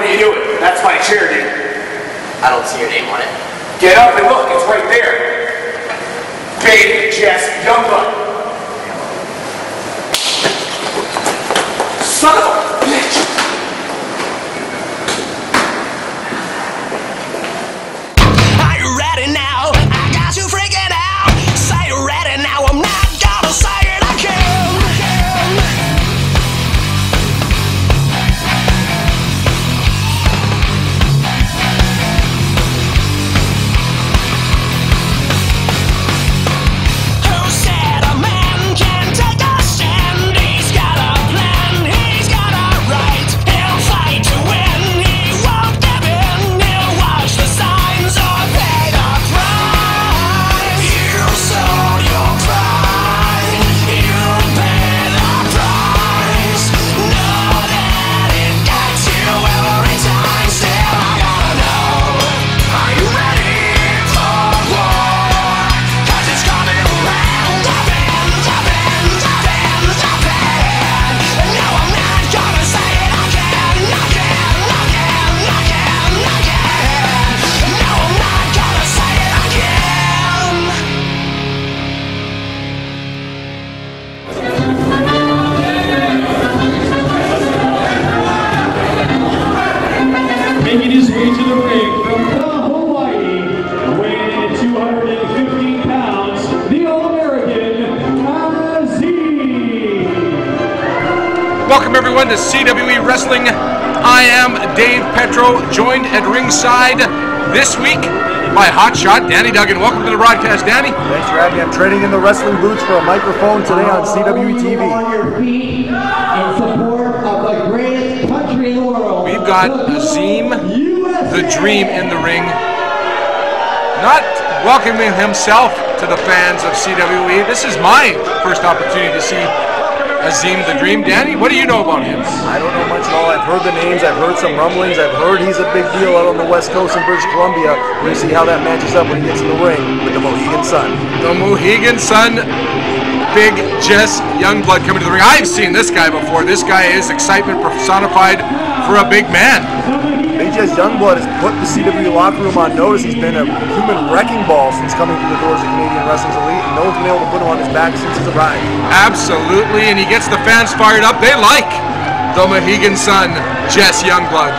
What are you doing? That's my chair, dude. I don't see your name on it. Get up and look, it's right there. Big Jess Youngblood. Son of a bitch! Are you ready now? I got you freaking out. Say you're ready now. I'm not gonna say it again. Who said a man can take a stand? He's got a plan, he's got a right. He'll fight to win, he won't give in. He'll watch the signs or pay the price. You sold your pride, you pay the price. Know that it gets you every time. Still I gotta know, are you ready for war? 'Cause it's coming round up and up and up and up and. No, I'm not gonna say it again, again, again, again, again. No, I'm not gonna say it again. Making his way to the ring from Hawaii, weighing in at 215 pounds, the All-American Azim. Welcome everyone to CWE Wrestling. I am Dave Petro, joined at ringside this week by Hotshot Danny Duggan. Welcome to the broadcast, Danny. Thanks for having me. I'm training in the wrestling boots for a microphone today on CWE TV. On your feet in support of the greatest country in the world. We've got Azim the Dream in the ring, not welcoming himself to the fans of CWE. This is my first opportunity to see Azim the Dream. Danny, what do you know about him? I don't know much at all. I've heard the names, I've heard some rumblings, I've heard he's a big deal out on the West Coast in British Columbia. We're going to see how that matches up when he gets in the ring with the Mohegan Sun. The Mohegan Sun, Big Jess Youngblood coming to the ring. I've seen this guy before. This guy is excitement personified for a big man. Big Jess Youngblood has put the CWE locker room on notice. He's been a human wrecking ball since coming through the doors of Canadian Wrestling's Elite, and no one's been able to put him on his back since he's arrived. Absolutely, and he gets the fans fired up. They like the Mohegan Sun, Jess Youngblood.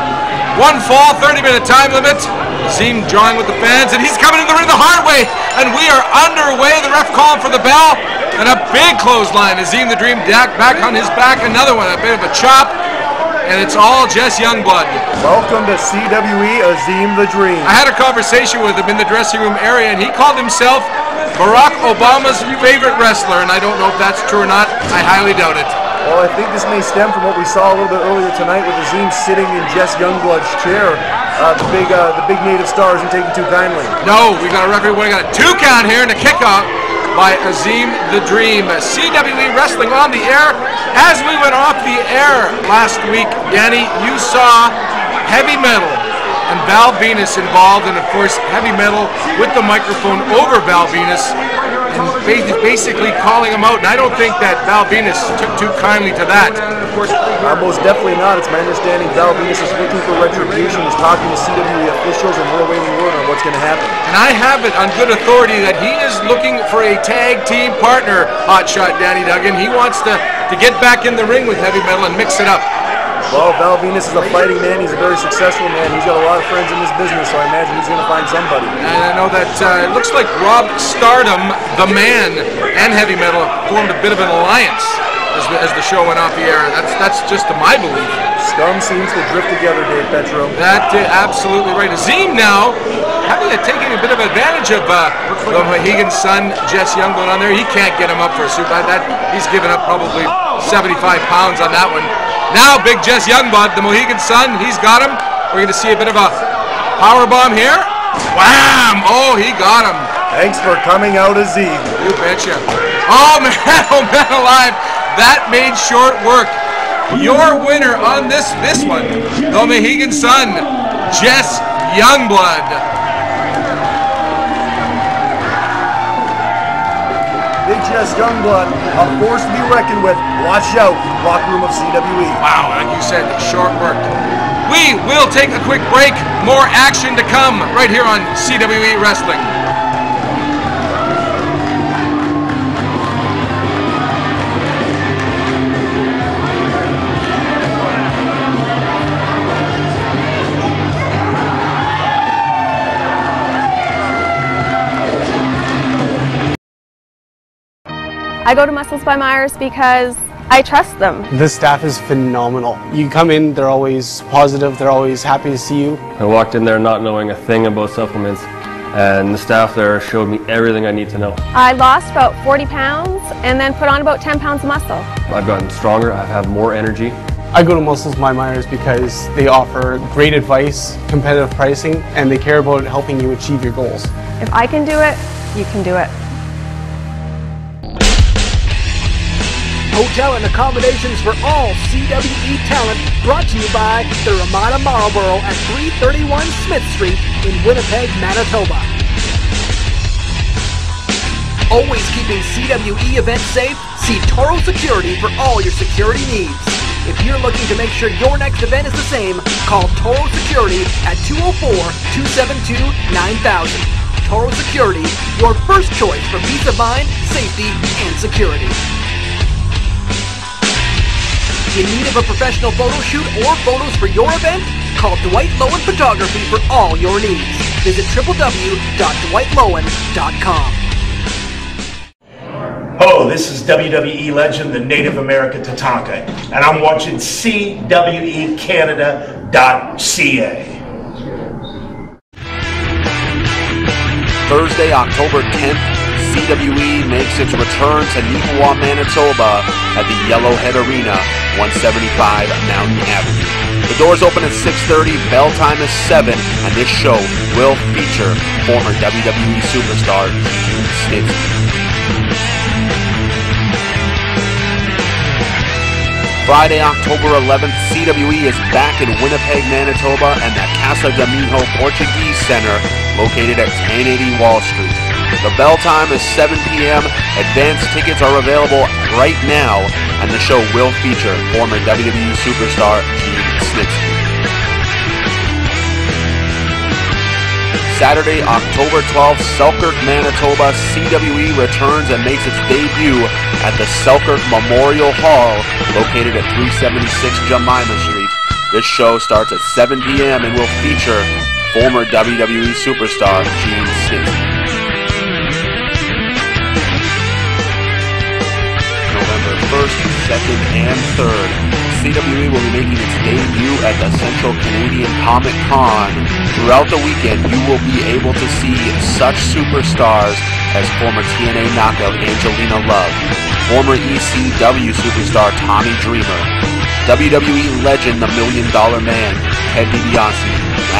One fall, 30-minute time limit. Azim drawing with the fans, and he's coming in the ring the hard way, and we are underway. The ref calling for the bell, and a big clothesline. Azim the Dream back on his back, another one, a bit of a chop, and it's all Jess Youngblood. Welcome to CWE, Azim the Dream. I had a conversation with him in the dressing room area, and he called himself Barack Obama's favorite wrestler, and I don't know if that's true or not. I highly doubt it. Well, I think this may stem from what we saw a little bit earlier tonight with Azim sitting in Jess Youngblood's chair. The big native star isn't taking too kindly. No, we got a referee. We got a 2 count here and a kickoff by Azim the Dream. CWE Wrestling on the air. As we went off the air last week, Danny, you saw Heavy Metal and Val Venus involved, and of course Heavy Metal with the microphone over Val Venus and basically calling him out. And I don't think that Val Venus took too kindly to that. Most definitely not. It's my understanding Val Venus is looking for retribution. He's talking to CWE officials, and we're waiting word on what's going to happen. And I have it on good authority that he is looking for a tag team partner, Hotshot Danny Duggan. He wants to get back in the ring with Heavy Metal and mix it up. Well, Val Venus is a fighting man. He's a very successful man. He's got a lot of friends in this business, so I imagine he's going to find somebody. And I know that it looks like Rob Stardom, the Man, and Heavy Metal formed a bit of an alliance as the show went off the air. That's just my belief. Scum seems to drift together, Dave Petro. That's absolutely right. Azim now taking a bit of advantage of the Mohegan Sun, Jess Youngblood on there. He can't get him up for a super. He's given up probably 75 pounds on that one. Now Big Jess Youngblood, the Mohegan Sun, he's got him. We're going to see a bit of a power bomb here. Wham! Oh, he got him. Thanks for coming out, Azim. You betcha. Oh man alive. That made short work. Your winner on this one, the Mohegan Sun, Jess Youngblood. Big Jess Youngblood, a force to be reckoned with. Watch out, locker room of CWE. Wow, like you said, short work. We will take a quick break. More action to come right here on CWE Wrestling. I go to Muscles by Myers because I trust them. The staff is phenomenal. You come in, they're always positive, they're always happy to see you. I walked in there not knowing a thing about supplements, and the staff there showed me everything I need to know. I lost about 40 pounds and then put on about 10 pounds of muscle. I've gotten stronger, I have more energy. I go to Muscles by Myers because they offer great advice, competitive pricing, and they care about helping you achieve your goals. If I can do it, you can do it. Hotel and accommodations for all CWE talent brought to you by the Ramada Marlboro at 331 Smith Street in Winnipeg, Manitoba. Always keeping CWE events safe, see Toro Security for all your security needs. If you're looking to make sure your next event is the same, call Toro Security at 204-272-9000. Toro Security, your first choice for peace of mind, safety, and security. In need of a professional photo shoot or photos for your event? Call Dwight Lowen Photography for all your needs. Visit www.dwightlowen.com. Hello, this is WWE legend, the Native American Tatanka, and I'm watching CWECanada.ca. Thursday, October 10th, CWE makes its return to Neepawa, Manitoba at the Yellowhead Arena, 175 Mountain Avenue. The doors open at 6:30, bell time is 7, and this show will feature former WWE superstar Gene Snitsky. Friday, October 11th, CWE is back in Winnipeg, Manitoba, and the Casa de Mijo Portuguese Center, located at 1080 Wall Street. The bell time is 7 p.m. Advance tickets are available right now, and the show will feature former WWE superstar Gene Snitsky. Saturday, October 12th, Selkirk, Manitoba, CWE returns and makes its debut at the Selkirk Memorial Hall, located at 376 Jemima Street. This show starts at 7 p.m. and will feature former WWE superstar Gene Snitsky. November 1st, 2nd, and 3rd, CWE will be making its debut at the Central Canadian Comic Con. Throughout the weekend, you will be able to see such superstars as former TNA knockout Angelina Love, former ECW superstar Tommy Dreamer, WWE legend The $1 Million Man, Ted DiBiase,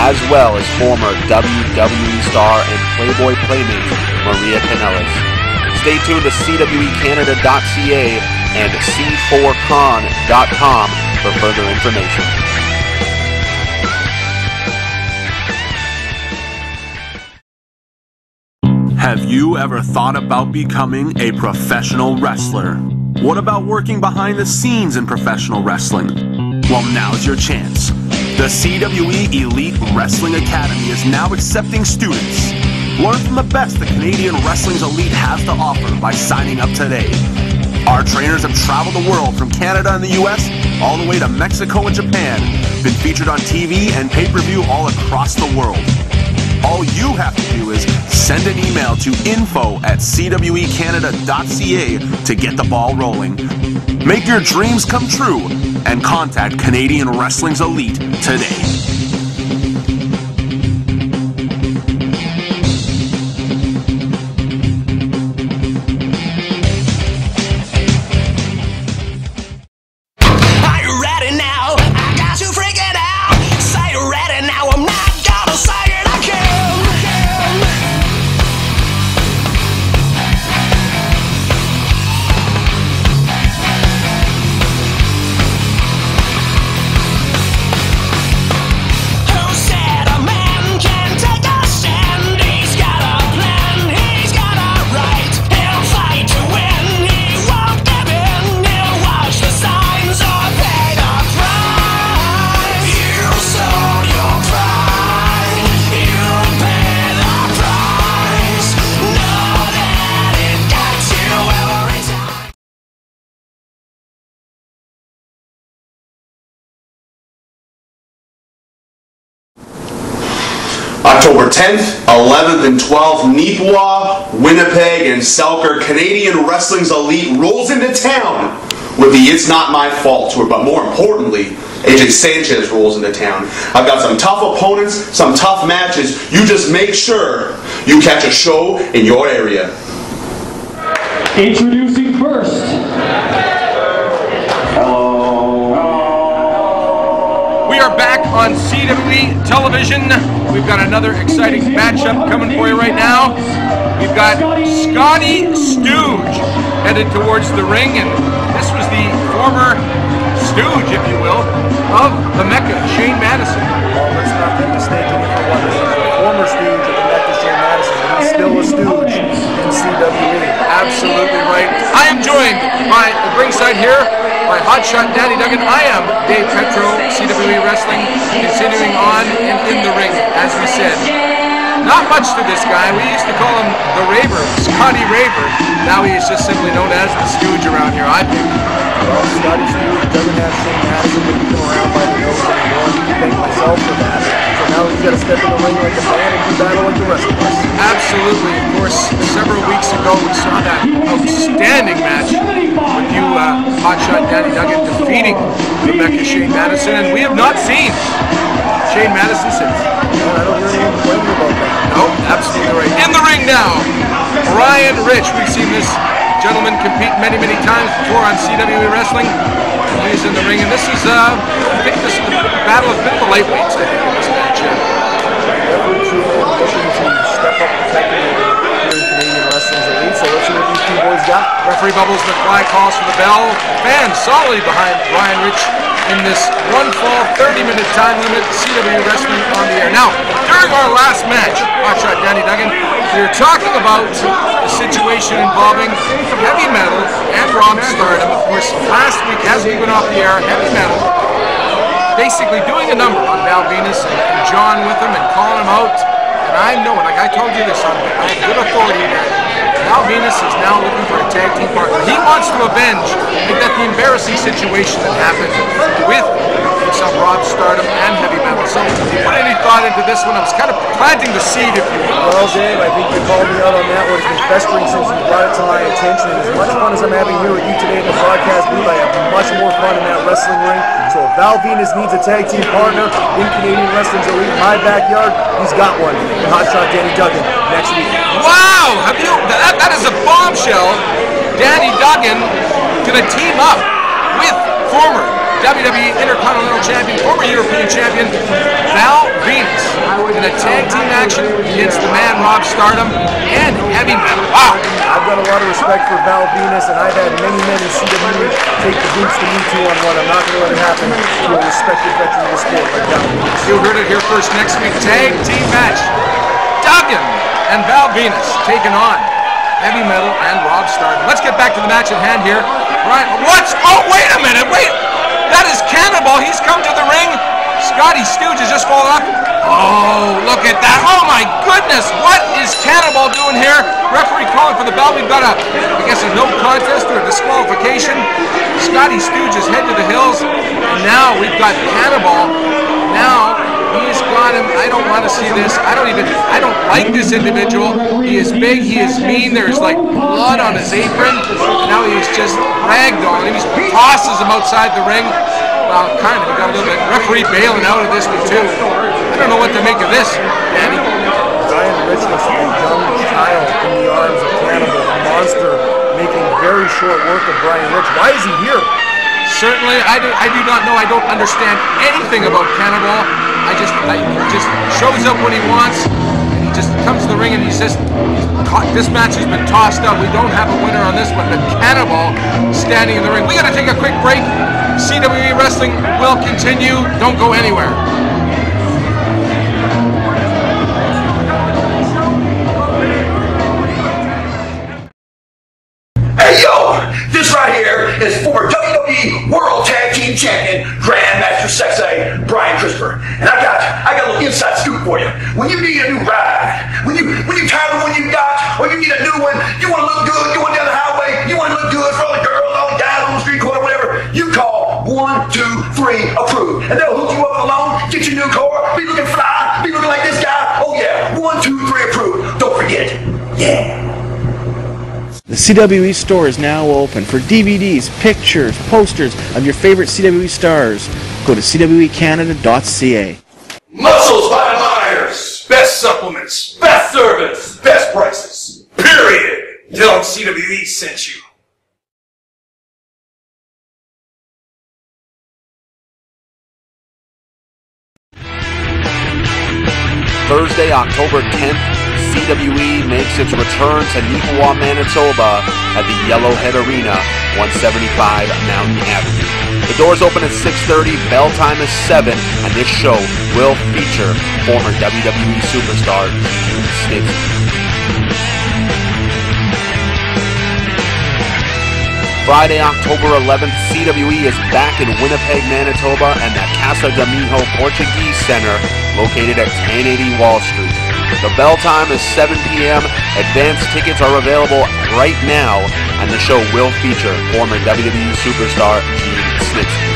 as well as former WWE star and Playboy Playmate Maria Kanellis. Stay tuned to CWECanada.ca and C4Con.com for further information. Have you ever thought about becoming a professional wrestler? What about working behind the scenes in professional wrestling? Well, now's your chance. The CWE Elite Wrestling Academy is now accepting students. Learn from the best the Canadian Wrestling's Elite has to offer by signing up today. Our trainers have traveled the world from Canada and the US all the way to Mexico and Japan, been featured on TV and pay-per-view all across the world. All you have to do is send an email to info@cwecanada.ca to get the ball rolling. Make your dreams come true and contact Canadian Wrestling's Elite today. October 10th, 11th, and 12th, Neepawa, Winnipeg, and Selkirk Canadian Wrestling's Elite rolls into town with the It's Not My Fault tour, but more importantly, AJ Sanchez rolls into town. I've got some tough opponents, some tough matches. You just make sure you catch a show in your area. Introducing first. We are back on CWE television. We've got another exciting matchup coming for you right now. We've got Scotty Stooge headed towards the ring, and this was the former Stooge, if you will, of the Mecca, Shane Madison. Well, let's not be mistaken for what this is. The former Stooge of the Mecca, Shane Madison. He's still a Stooge in CWE. Absolutely right. I am joined by the ringside here by Hotshot Danny Duggan. I am Dave Petro, CWE Wrestling, continuing on and in the ring, as we said. Not much to this guy. We used to call him the Raver, Scotty Raver. Now he is just simply known as the Stooge around here, I think. Well, Scotty Stooge doesn't have Shane Madison to beat him around by the nose anymore. I need to thank myself for that. So now he's got to step in the ring like a man and do battle like the rest of us. Absolutely. Of course, several weeks ago we saw that outstanding match with you, Hotshot Danny Duggan, defeating the Mecca Shane Madison, and we have not seen Shane Madison since. Well, I don't hear anyone complaining about that. No, absolutely right. In the ring now, Brian Rich. We've seen this gentleman compete many, many times before on CWE Wrestling. He's in the ring, and this is, I think this is the battle of a bit of the lightweights, I think, in this match. Every true man looking to step up effectively here in Canadian Wrestling's Elite, so let's see what these two boys got. Referee Bubbles McFly calls for the bell. Fans solidly behind Brian Rich in this one fall, 30-minute time limit, CWE Wrestling on the air. Now, during our last match, Hotshot Danny Duggan, we were talking about the situation involving Heavy Metal and Rob Stardom. Of course, last week, as we went off the air, Heavy Metal basically doing a number on Val Venus and John with him and calling him out. And I know, like I told you this, I have good authority that Val Venus is now looking for a tag team partner. He wants to avenge that the embarrassing situation that happened with himself, Rob Stardom, and Heavy Metal. So, if you put any thought into this one, I was kind of planting the seed, if you will. Well, Dave, I think you called me out on that one. It's been festering since you brought it to my attention. And as much fun as I'm having here with you today in the broadcast booth, I have much more fun in that wrestling ring. So if Val Venus needs a tag team partner in Canadian Wrestling's Elite, in my backyard, he's got one. And Hotshot Danny Duggan next week. Wow! Have you? That is a bombshell. Danny Duggan gonna team up with former WWE Intercontinental Champion, former European Champion, Val Venus, in a tag team action against the man Rob Stardom and Heavy Metal. Wow! I've got a lot of respect for Val Venus, and I've had many men in CWE take the boots to me too on one. I'm not going to let it happen to a respected veteran of the sport like Val Venus. You heard it here first. Next week, tag team match. Duggan and Val Venus taking on Heavy Metal and Rob Stardom. Let's get back to the match at hand here. Right? What's? Oh, wait a minute! Wait! That is Cannonball. He's come to the ring. Scotty Stooge has just fallen off. Oh, look at that. Oh, my goodness. What is Cannonball doing here? Referee calling for the bell. We've got I guess, a no contest or a disqualification. Scotty Stooge is head to the hills. And now we've got Cannonball. Now he's got him. I don't want to see this. I don't like this individual. He is big. He is mean. There's like blood on his apron. And now he's just ragdolling him. He tosses him outside the ring. Well, kind of. We got a little bit referee bailing out of this one too. I don't know what to make of this, Danny. Brian Rich was a young child in the arms of Cannibal, a monster making very short work of Brian Rich. Why is he here? Certainly, I do not know. I don't understand anything about Cannibal. He just shows up when he wants. And he just comes to the ring and he says, this match has been tossed up. We don't have a winner on this one, but Cannibal standing in the ring. We got to take a quick break. CWE Wrestling will continue. Don't go anywhere. Hey yo, this right here is former WWE World Tag Team Champion, Grandmaster Sexay, Brian Christopher. And I got a little inside scoop for you. When you need a new ride, when you tired of the one you got, or you need a new one, you want to look good going down the highway, you want to look good for all the girls on down on the street corner, whatever, you call 123 Approved. And they'll hook you up with a loan, get your new car, be looking fly, be looking like this guy, Oh yeah, 1, 2, 3 approved. Don't forget. Yeah. The CWE store is now open for DVDs, pictures, posters of your favorite CWE stars. Go to CWEcanada.ca. Muscles by Myers. Best supplements, best service, best prices. Period. Tell them CWE sent you. Thursday, October 10th, CWE makes its return to Neepawa, Manitoba at the Yellowhead Arena, 175 Mountain Avenue. The doors open at 6:30, bell time is 7, and this show will feature former WWE superstar Gene Snitsky. Friday, October 11th, CWE is back in Winnipeg, Manitoba, and the Casa de Mijo Portuguese Center, located at 1080 Wall Street. The bell time is 7 p.m. Advance tickets are available right now, and the show will feature former WWE superstar Gene Snitsky.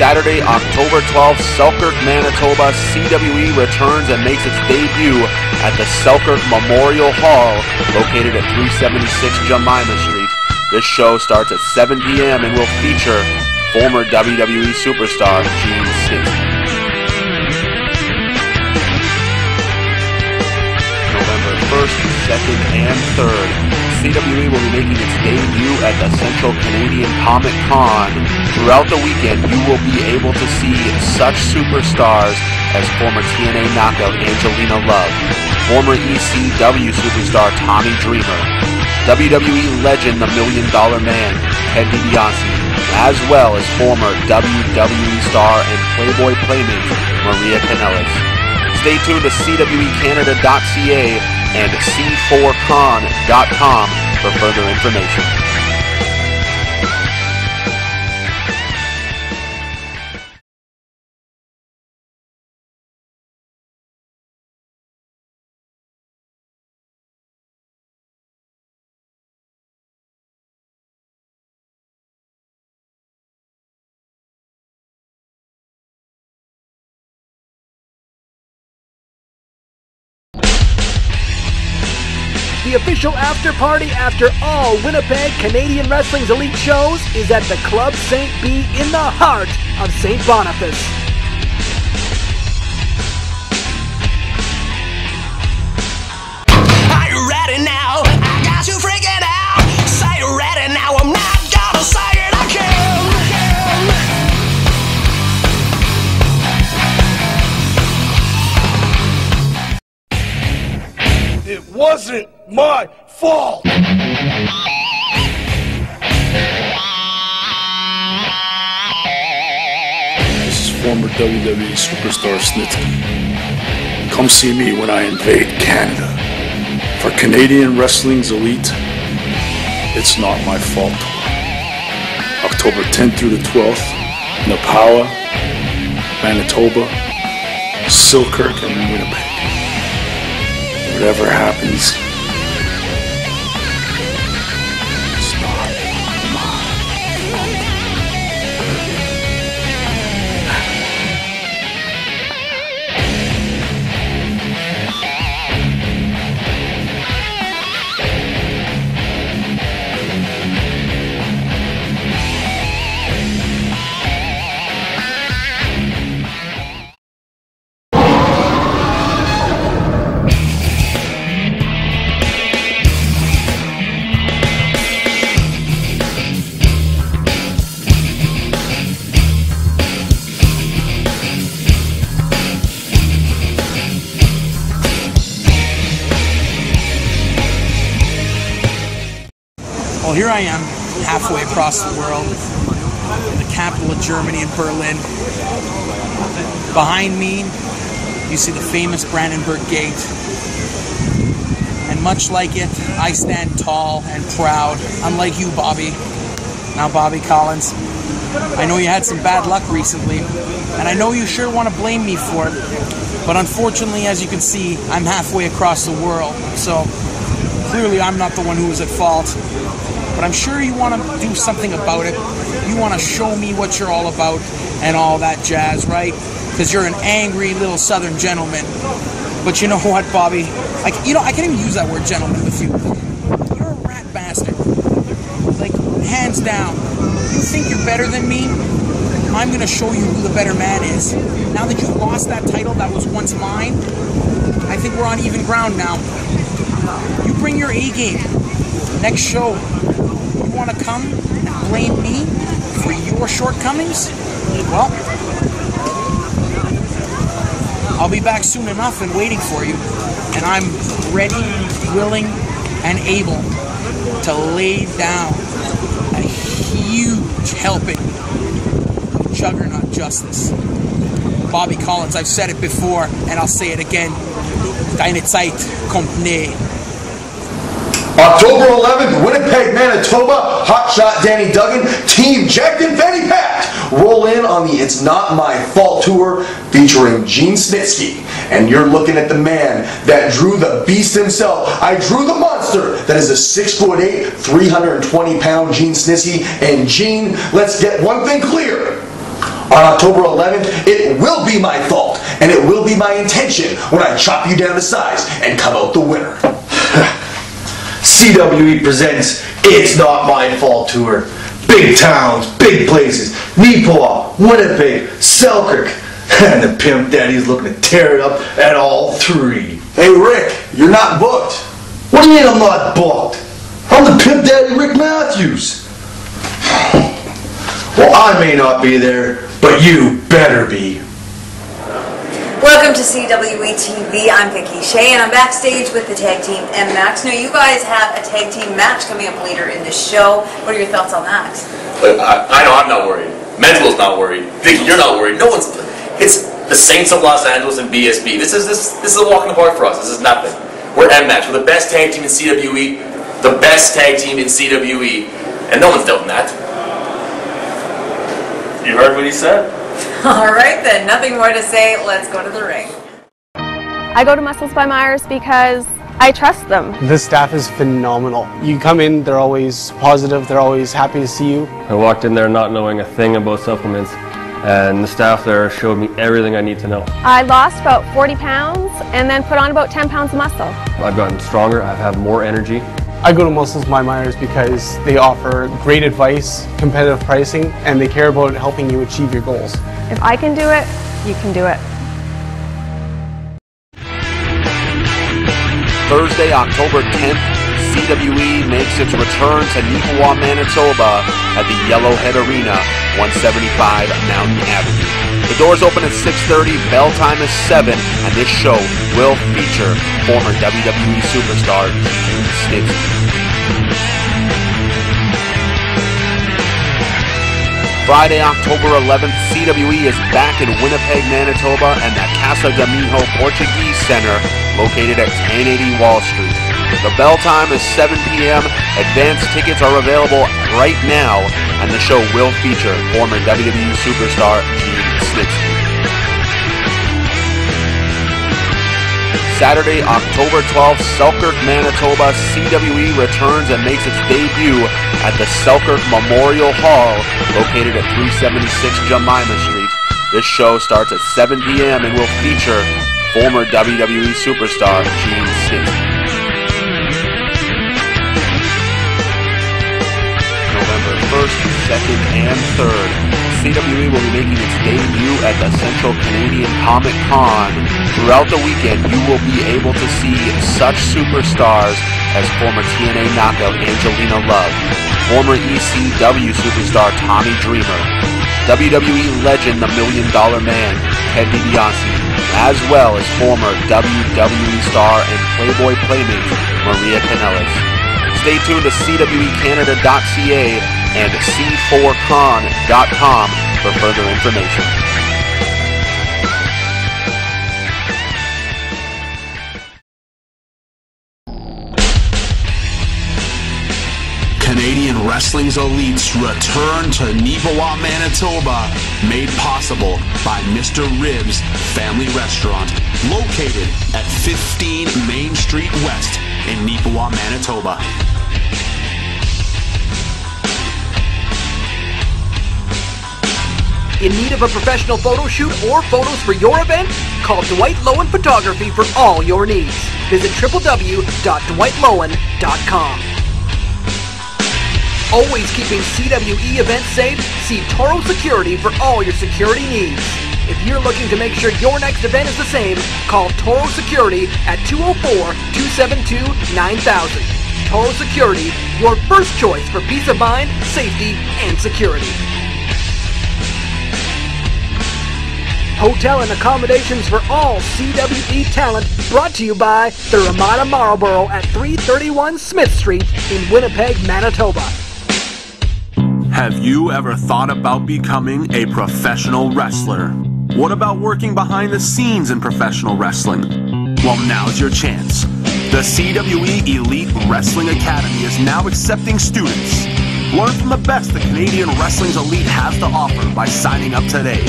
Saturday, October 12th, Selkirk, Manitoba, CWE returns and makes its debut at the Selkirk Memorial Hall, located at 376 Jemima Street. This show starts at 7 p.m. and will feature former WWE superstar Gene Snitsky. November 1st, 2nd, and 3rd, CWE will be making its debut at the Central Canadian Comic Con. Throughout the weekend, you will be able to see such superstars as former TNA knockout Angelina Love, former ECW superstar Tommy Dreamer, WWE legend The $1 Million Man, Ted DiBiase, as well as former WWE star and Playboy Playmate Maria Kanellis. Stay tuned to CWEcanada.ca and C4con.com for further information. The official after party after all Winnipeg Canadian Wrestling's elite shows is at the Club St. B in the heart of St. Boniface. Are you ready now? I got you freaking out. Say you're ready now. I'm not gonna say it again. It wasn't my fault. This is former WWE superstar Snitsky. Come see me when I invade Canada. For Canadian Wrestling's elite, it's not my fault. October 10th through the 12th, Neepawa, Manitoba, Selkirk, and Winnipeg. Whatever happens, it's not my fault. Well, here I am, halfway across the world, in the capital of Germany, in Berlin. Behind me, you see the famous Brandenburg Gate. And much like it, I stand tall and proud, unlike you, Bobby. Now, Bobby Collins, I know you had some bad luck recently, and I know you sure want to blame me for it, but unfortunately, as you can see, I'm halfway across the world, so clearly I'm not the one who was at fault. But I'm sure you want to do something about it. You want to show me what you're all about and all that jazz, right? because you're an angry little southern gentleman. But you know what, Bobby? I can't even use that word gentleman with you. You're a rat bastard. Like, hands down. You think you're better than me? I'm going to show you who the better man is. Now that you lost that title that was once mine, I think we're on even ground now. You bring your A game. Next show, you want to come and blame me for your shortcomings? Well, I'll be back soon enough and waiting for you. And I'm ready, willing, and able to lay down a huge helping of juggernaut justice. Bobby Collins, I've said it before, and I'll say it again. Deine Zeit kommt näher. October 11th, Winnipeg, Manitoba, Hotshot Danny Duggan, Team Jacked and Fanny Packed roll in on the It's Not My Fault tour featuring Gene Snitsky. And you're looking at the man that drew the beast himself. I drew the monster that is a 6'8", 320-pound Gene Snitsky. And Gene, let's get one thing clear. On October 11th, it will be my fault, and it will be my intention when I chop you down to size and come out the winner. CWE presents It's Not My Fault tour. Big towns, big places, Neepawa, Winnipeg, Selkirk, and the pimp daddy's looking to tear it up at all three. Hey Rick, you're not booked. What do you mean I'm not booked? I'm the pimp daddy Rick Matthews. Well, I may not be there, but you better be. Welcome to CWE TV. I'm Vicky Shea, and I'm backstage with the tag team MMAX. Now, you guys have a tag team match coming up later in the show. What are your thoughts on that? I know I'm not worried. Mental's not worried. Vicky, you're not worried. No one's. It's the Saints of Los Angeles and BSB. This is a walk in the park for us. This is nothing. We're MMAX. We're the best tag team in CWE. The best tag team in CWE, and no one's doubting that. You heard what he said. All right, then. Nothing more to say. Let's go to the ring. I go to Muscles by Myers because I trust them. The staff is phenomenal. You come in, they're always positive, they're always happy to see you. I walked in there not knowing a thing about supplements, and the staff there showed me everything I need to know. I lost about 40 pounds and then put on about 10 pounds of muscle. I've gotten stronger, I have more energy. I go to Muscles by Myers because they offer great advice, competitive pricing, and they care about helping you achieve your goals. If I can do it, you can do it. Thursday, October 10th, CWE makes its return to Neepawa, Manitoba at the Yellowhead Arena, 175 Mountain Avenue. The doors open at 6:30, bell time is 7, and this show will feature former WWE superstar Gene Snitsky. Friday, October 11th, CWE is back in Winnipeg, Manitoba, and the Casa de Mijo Portuguese Center, located at 1080 Wall Street. The bell time is 7 p.m. Advance tickets are available right now, and the show will feature former WWE superstar Gene Snitsky. Saturday, October 12th, Selkirk, Manitoba, CWE returns and makes its debut at the Selkirk Memorial Hall, located at 376 Jemima Street. This show starts at 7 p.m. and will feature former WWE superstar Gene Snitsky. November 1st, 2nd, and 3rd, CWE will be making its debut at the Central Canadian Comic Con. Throughout the weekend, you will be able to see such superstars as former TNA knockout Angelina Love, former ECW superstar Tommy Dreamer, WWE legend The $1 Million Man Ted DiBiase, as well as former WWE star and Playboy Playmate Maria Kanellis. Stay tuned to CWEcanada.ca and C4con.com for further information. Canadian Wrestling's elites return to Neepawa, Manitoba, made possible by Mr. Ribs Family Restaurant, located at 15 Main Street West in Neepawa, Manitoba. In need of a professional photo shoot or photos for your event? Call Dwight Lowen Photography for all your needs. Visit www.dwightlowen.com. Always keeping CWE events safe, see Toro Security for all your security needs. If you're looking to make sure your next event is the same, call Toro Security at 204-272-9000. Toro Security, your first choice for peace of mind, safety, and security. Hotel and accommodations for all CWE talent brought to you by the Ramada Marlboro at 331 Smith Street in Winnipeg, Manitoba. Have you ever thought about becoming a professional wrestler? What about working behind the scenes in professional wrestling? Well, now's your chance. The CWE Elite Wrestling Academy is now accepting students. Learn from the best the Canadian Wrestling's Elite has to offer by signing up today.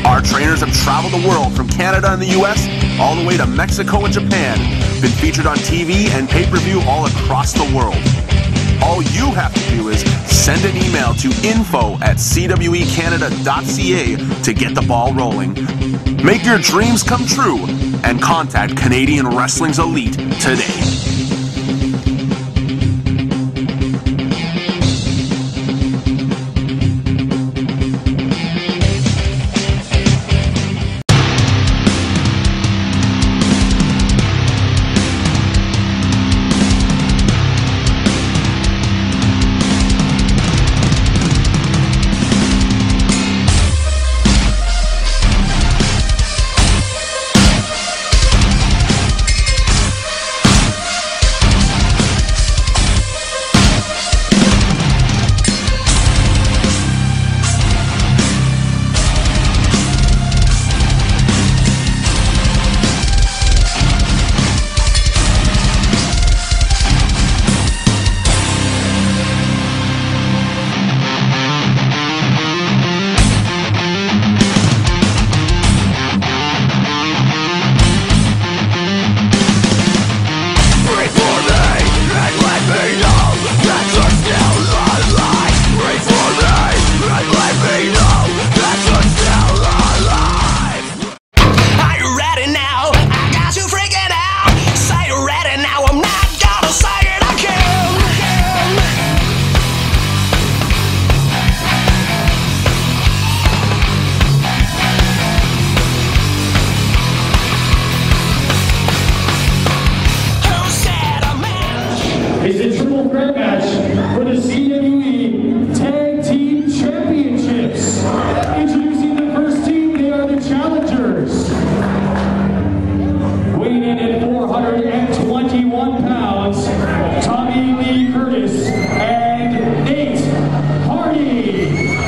Our trainers have traveled the world from Canada and the US all the way to Mexico and Japan, been featured on TV and pay-per-view all across the world. All you have to do is send an email to info@cwecanada.ca to get the ball rolling. Make your dreams come true and contact Canadian Wrestling's Elite today. Is a triple threat match for the CWE Tag Team Championships. Introducing the first team, they are the challengers. Weighing in at 421 pounds, Tommy Lee Curtis and Nate Hardy.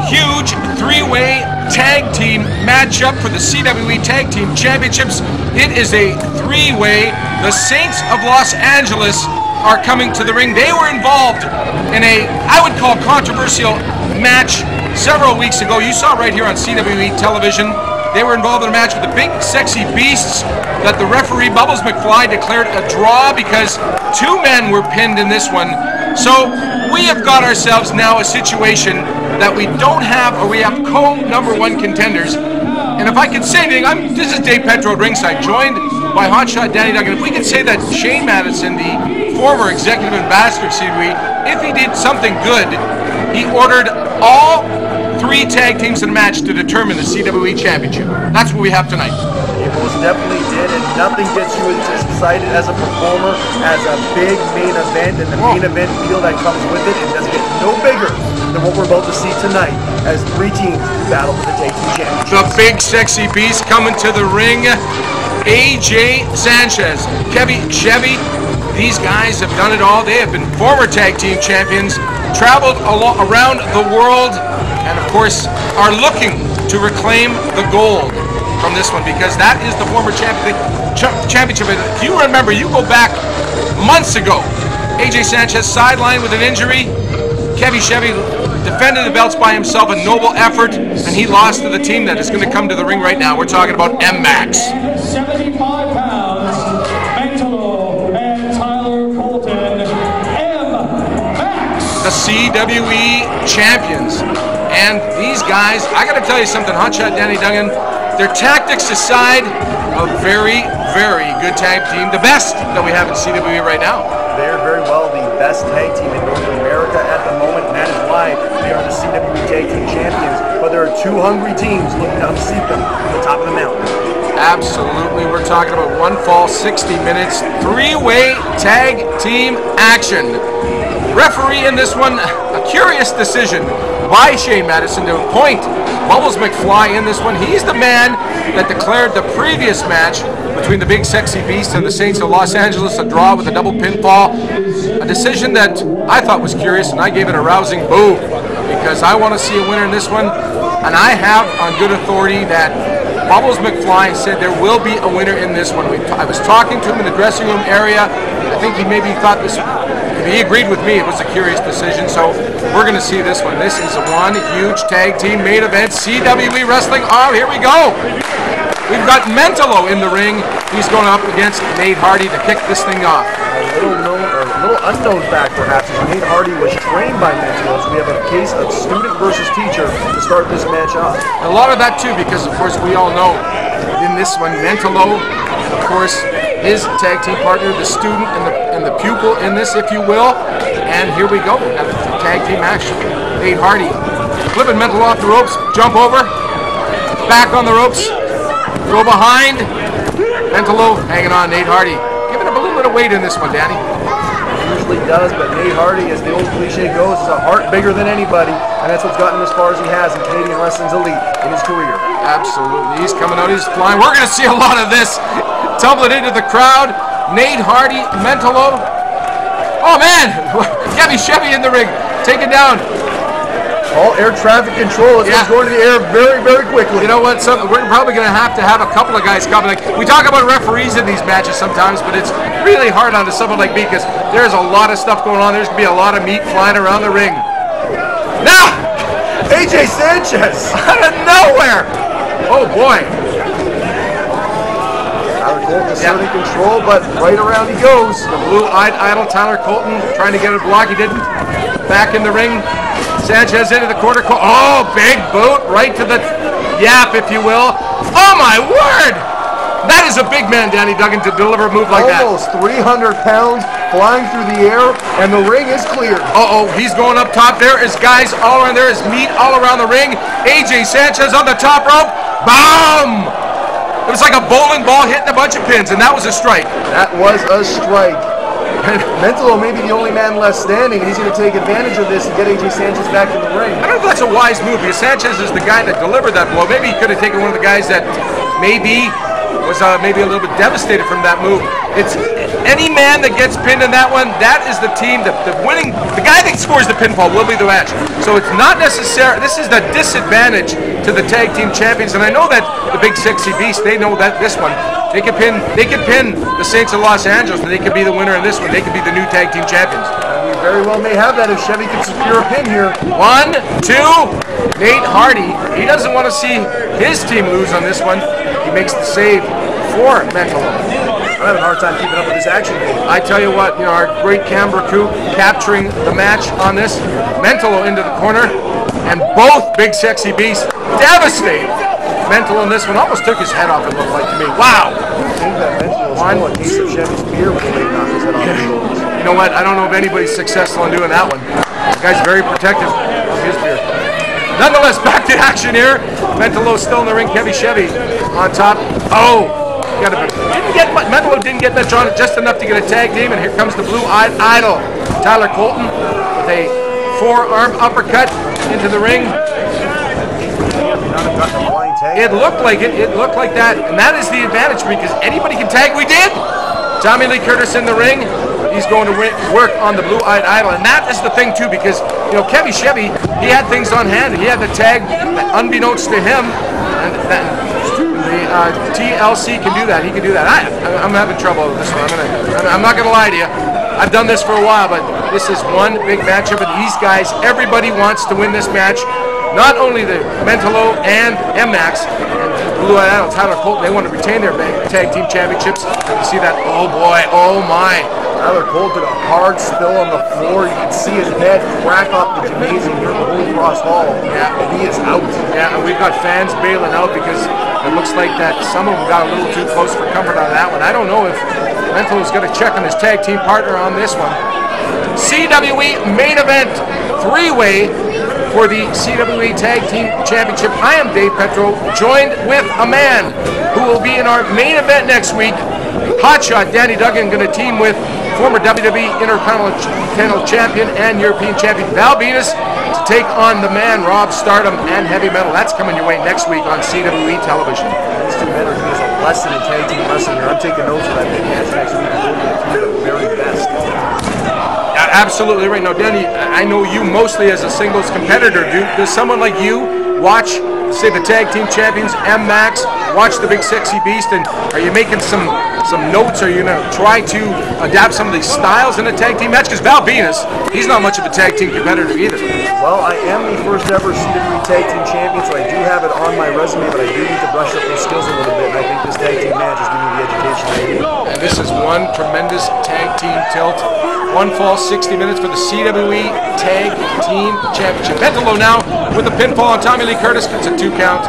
Huge three-way tag team matchup for the CWE Tag Team Championships. It is a three-way. The Saints of Los Angeles are coming to the ring. They were involved in a, I would call, controversial match several weeks ago. You saw right here on CWE television. They were involved in a match with the Big Sexy Beasts that the referee, Bubbles McFly, declared a draw because two men were pinned in this one. So we have got ourselves now a situation that we don't have, or we have co-number-1 contenders. And if I could say anything, this is Dave Petro at ringside, joined by Hotshot Danny Duggan. If we could say that Shane Madison, the former executive ambassador of CWE, if he did something good, he ordered all three tag teams in a match to determine the CWE Championship. That's what we have tonight. It most definitely did, and nothing gets you as excited as a performer as a big main event and the main event feel that comes with it. It doesn't get no bigger than what we're about to see tonight as three teams battle for the Tag Team Championship. The Big Sexy Beast coming to the ring. AJ Sanchez, Chevy, these guys have done it all. They have been former tag team champions, traveled around the world, and of course are looking to reclaim the gold from this one, because that is the former championship. If you remember, you go back months ago, AJ Sanchez sidelined with an injury. Chevy defended the belts by himself, a noble effort, and he lost to the team that is going to come to the ring right now. We're talking about M-Max. 75 pounds, Angelo and Tyler Colton, M-Max. The CWE champions. And these guys, I got to tell you something, Hotshot Danny Duggan, their tactics aside, a very, very good tag team. The best that we have in CWE right now. They're very well the best tag team in North America at the moment, and that is why they are the CWE Tag Team Champions. But there are two hungry teams looking to unseat them at the top of the mountain. Absolutely. We're talking about one fall, 60 minutes, three-way tag team action. Referee in this one, a curious decision by Shane Madison to appoint Bubbles McFly in this one. He's the man that declared the previous match between the Big Sexy Beast and the Saints of Los Angeles a draw with a double pinfall. A decision that I thought was curious, and I gave it a rousing boo because I want to see a winner in this one. And I have on good authority that Bubbles McFly said there will be a winner in this one. I was talking to him in the dressing room area. I think he maybe thought this. He agreed with me. It was a curious decision, so we're going to see this one. This is one huge tag team main event, CWE Wrestling. Oh, here we go. We've got Mentolo in the ring. He's going up against Nate Hardy to kick this thing off. A little unknown fact, perhaps, is Nate Hardy was trained by Mentolo, so we have a case of student versus teacher to start this match off. A lot of that, too, because, of course, we all know in this one, Mentolo, of course, his tag team partner, the student and the pupil in this, if you will. And here we go. We've got the tag team action. Nate Hardy flipping Mentolo off the ropes, jump over, back on the ropes, go behind. Mentolo hanging on. Nate Hardy giving up a little bit of weight in this one, Danny. He usually does, but Nate Hardy, as the old cliche goes, is a heart bigger than anybody, and that's what's gotten him as far as he has in Canadian Wrestling's elite in his career. Absolutely. He's coming out, he's flying. We're going to see a lot of this. Tumbling into the crowd. Nate Hardy, Mentolo. Oh, man. Chevy in the ring. Taken down. All air traffic control is going to the air very, very quickly. You know what? We're probably going to have a couple of guys coming. Like, we talk about referees in these matches sometimes, but it's really hard on someone like me because there's a lot of stuff going on. There's going to be a lot of meat flying around the ring. Now, AJ Sanchez out of nowhere. Oh, boy. Tyler Colton asserting control, but right around he goes. The blue-eyed idol, Tyler Colton, trying to get a block. He didn't. Back in the ring. Sanchez into the corner. Oh, big boot right to the yap, if you will. Oh, my word! That is a big man, Danny Duggan, to deliver a move like that. Almost 300 pounds flying through the air, and the ring is cleared. Uh-oh, he's going up top. There is guys all around. There is meat all around the ring. AJ Sanchez on the top rope. Boom! It was like a bowling ball hitting a bunch of pins, and that was a strike. That was a strike. Mentolo may be the only man left standing, and he's going to take advantage of this and get AJ Sanchez back in the ring. I don't know if that's a wise move, because Sanchez is the guy that delivered that blow. Maybe he could have taken one of the guys that maybe was maybe a little bit devastated from that move. It's any man that gets pinned in that one, that is the team, the guy that scores the pinfall will be the match. So it's not necessary, this is the disadvantage to the tag team champions, and I know that the Big Sexy Beast, they know that this one, they can pin the Saints of Los Angeles, and they could be the winner in this one. They could be the new tag team champions. We very well may have that if Chevy can secure a pin here. 1, 2, Nate Hardy. He doesn't want to see his team lose on this one. He makes the save for Mentolo. I'm having a hard time keeping up with this action game. I tell you what, our great camera crew capturing the match on this. Mentolo into the corner, and both Big Sexy Beasts devastated. Mentolo in this one almost took his head off, it looked like to me. Wow! I think that Mentolo stole a case of Chevy's beer when he knocked his head off his shoulders. You know what? I don't know if anybody's successful in doing that one. The guy's very protective of his beer. Nonetheless, back to action here. Mentolo still in the ring. Chevy on top. Oh! Mentolo didn't get much on it, just enough to get a tag team, and here comes the blue-eyed idol, Tyler Colton, with a forearm uppercut into the ring. It looked like it. It looked like that, and that is the advantage because anybody can tag. We did. Tommy Lee Curtis in the ring. He's going to work on the blue-eyed idol, and that is the thing too because Chevy, he had things on hand. He had the tag, unbeknownst to him, and the TLC can do that. He can do that. I'm having trouble with this one. I'm not going to lie to you. I've done this for a while, but this is one big matchup, and these guys, everybody wants to win this match. Not only the Mentolo and MX, and Blue Eyed Tyler Colton, they want to retain their tag team championships. You see that? Oh boy, oh my. Tyler Colton did a hard spill on the floor. You can see his head crack up the gymnasium here in the Holy Cross Hall. Yeah. And he is out. Yeah, and we've got fans bailing out because it looks like that some of them got a little too close for comfort on that one. I don't know if Mental is going to check on his tag team partner on this one. CWE main event, three-way for the CWE Tag Team Championship. I am Dave Petro, joined with a man who will be in our main event next week. Hotshot Danny Duggan going to team with former WWE Intercontinental Champion and European Champion Val Venus to take on the man Rob Stardom and Heavy Metal. That's coming your way next week on CWE television. These two men are giving us a lesson in tag team wrestling. I'm taking notes for that big match next week. We're going to do the very best. Absolutely right. Now, Danny, I know you mostly as a singles competitor. Does someone like you watch, say, the tag team champions, M-Max, watch the Big Sexy Beast, and are you making some notes? Are you going to try to adapt some of these styles in a tag team match? Because Val Venus, he's not much of a tag team competitor either. Well, I am the first ever CWE Tag Team Champion, so I do have it on my resume, but I do need to brush up those skills a little bit, and I think this tag team match is giving me the education I need. And this is one tremendous tag team tilt. One fall, 60 minutes for the CWE Tag Team Championship. Mentalo now with a pinfall on Tommy Lee Curtis. It's a 2 count.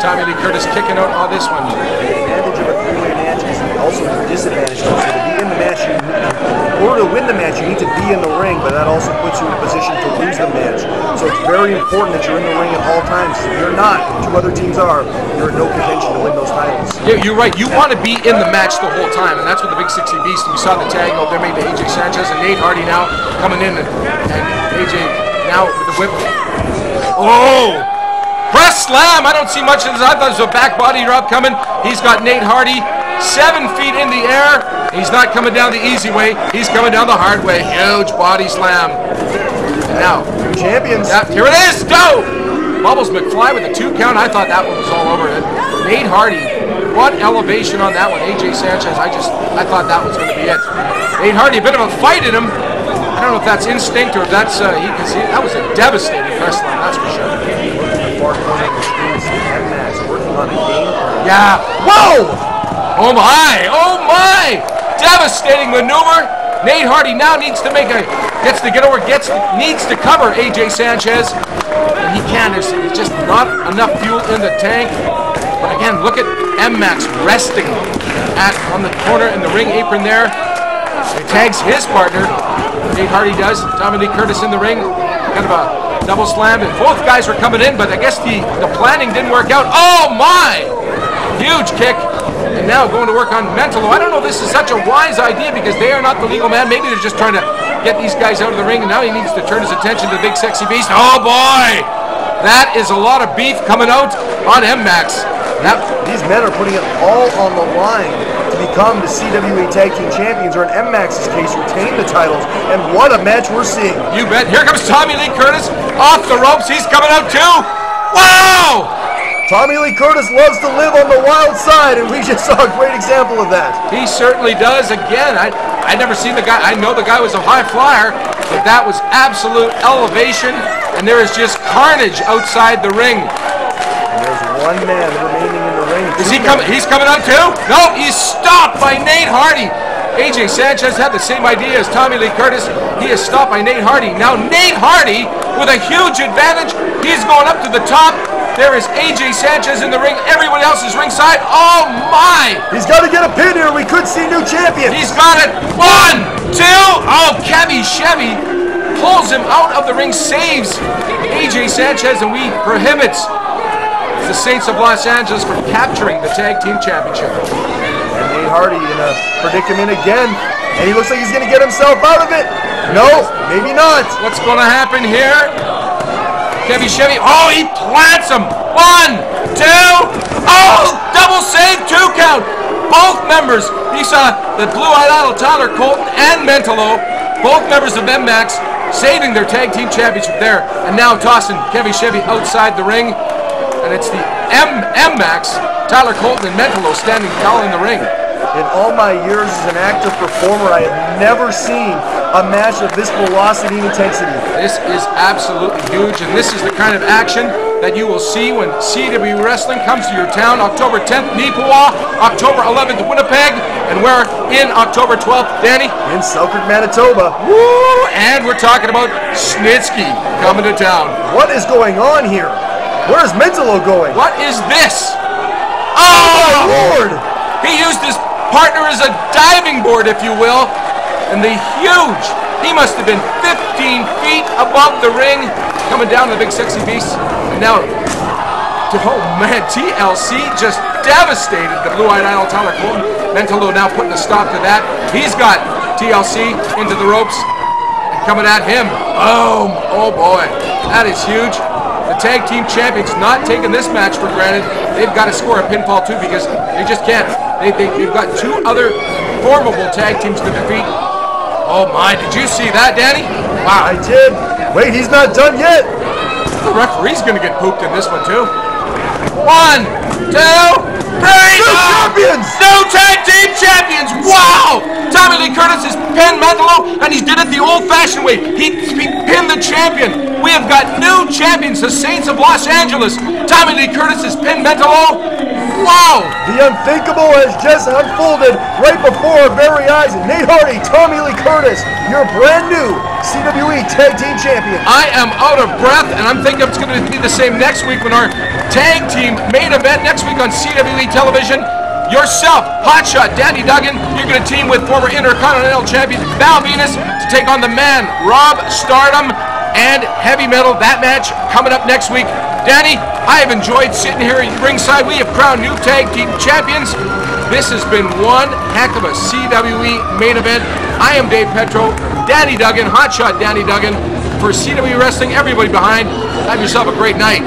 Tommy Lee Curtis kicking out on this one. The advantage of a three-way match is also the disadvantage. So to be in the match, in order to win the match, you need to be in the ring, but that also puts you in a position to lose the match. So it's very important that you're in the ring at all times. If you're not, and two other teams are, you're in no contention to win those titles. Yeah, you're right. You want to be in the match the whole time, and that's what the Big 60 Beast. We saw the tag out there made to AJ Sanchez and Nate Hardy now coming in, and AJ now with the whip. Oh! Press slam! I don't see much of this. I thought it was a back body drop coming. He's got Nate Hardy 7 feet in the air. He's not coming down the easy way. He's coming down the hard way. Huge body slam. And now, champions. Here it is. Go! Bubbles McFly with a 2 count. I thought that one was all over it. Nate Hardy, what elevation on that one. AJ Sanchez, I thought that was going to be it. Nate Hardy, a bit of a fight in him. I don't know if that's instinct or if that's that was a devastating press slam, that's for sure. Far corner of the screen, M-Max working on a game plan. Yeah. Whoa! Oh my! Oh my! Devastating maneuver. Nate Hardy now needs to needs to cover AJ Sanchez. And he can. There's just not enough fuel in the tank. But again, look at M-Max resting on the corner in the ring apron there. He tags his partner. Nate Hardy does. Tommy Lee Curtis in the ring. Kind of a double slam, and both guys were coming in, but I guess the planning didn't work out. Oh my! Huge kick, and now going to work on Mentalo. I don't know if this is such a wise idea because they are not the legal man. Maybe they're just trying to get these guys out of the ring, and now he needs to turn his attention to the Big Sexy Beast. Oh boy! That is a lot of beef coming out on M-Max. These men are putting it all on the line to become the CWE Tag Team Champions, or in M-Max's case, retain the titles. And what a match we're seeing. You bet. Here comes Tommy Lee Curtis off the ropes. He's coming out too. Wow! Tommy Lee Curtis loves to live on the wild side, and we just saw a great example of that. He certainly does. Again, I'd never seen the guy. I know the guy was a high flyer, but that was absolute elevation, and there is just carnage outside the ring. And there's one man remaining in the ring. Is he coming? He's coming out too? No, he's stopped by Nate Hardy. AJ Sanchez had the same idea as Tommy Lee Curtis. He is stopped by Nate Hardy. Now Nate Hardy with a huge advantage. He's going up to the top. There is AJ Sanchez in the ring. Everyone else is ringside. Oh my! He's got to get a pin here. We could see new champion. He's got it. 1, 2. Oh, Kevy Chevy pulls him out of the ring, saves AJ Sanchez, and we prohibits the Saints of Los Angeles from capturing the Tag Team Championship. And Nate Hardy in a predicament again, and he looks like he's going to get himself out of it. No, maybe not. What's going to happen here? Kevy Chevy, oh, he plants him. 1, 2, oh, double save, 2 count. Both members, you saw the Blue-Eyed Idol, Tyler Colton and Mentalo, both members of M-Max saving their Tag Team Championship there, and now tossing Kevy Chevy outside the ring. And it's the M-Max, Tyler Colton and Mentalo standing tall in the ring. In all my years as an active performer, I have never seen a match of this velocity and intensity. This is absolutely huge, and this is the kind of action that you will see when CWE Wrestling comes to your town. October 10th, Neepawa, October 11th, Winnipeg, and we're in October 12th, Danny? In Selkirk, Manitoba. Woo! And we're talking about Snitsky coming to town. What is going on here? Where's Mentalo going? What is this? Oh my Lord! He used his partner as a diving board, if you will. And the huge, he must have been 15 feet above the ring, coming down to the big sexy beast. And now, oh man, TLC just devastated the Blue-Eyed Idol Tyler Colton. Mentalo now putting a stop to that. He's got TLC into the ropes and coming at him. Boom! Oh boy, that is huge. The tag team champions not taking this match for granted. They've got to score a pinfall too because they just can't. They've got two other formidable tag teams to defeat. Oh my, did you see that, Danny? Wow. I did. Wait, he's not done yet. The referee's going to get pooped in this one too. 1, 2, 3. New champions! New tag team champions! Wow! Tommy Lee Curtis has pinned Mentalo, and he did it the old-fashioned way. He pinned the champion. We have got new champions, the Saints of Los Angeles. Tommy Lee Curtis has pinned Mentalo. Wow! The unthinkable has just unfolded right before our very eyes. Nate Hardy, Tommy Lee Curtis, your brand new CWE Tag Team Champion. I am out of breath, and I'm thinking it's going to be the same next week when our tag team main event next week on CWE television. Yourself, Hotshot, Danny Duggan, you're going to team with former Intercontinental Champion Val Venus to take on the man, Rob Stardom, and Heavy Metal. That match coming up next week. Danny, I have enjoyed sitting here at ringside. We have crowned new tag team champions. This has been one heck of a CWE main event. I am Dave Petro, Danny Duggan, Hotshot Danny Duggan, for CWE Wrestling. Everybody behind, have yourself a great night.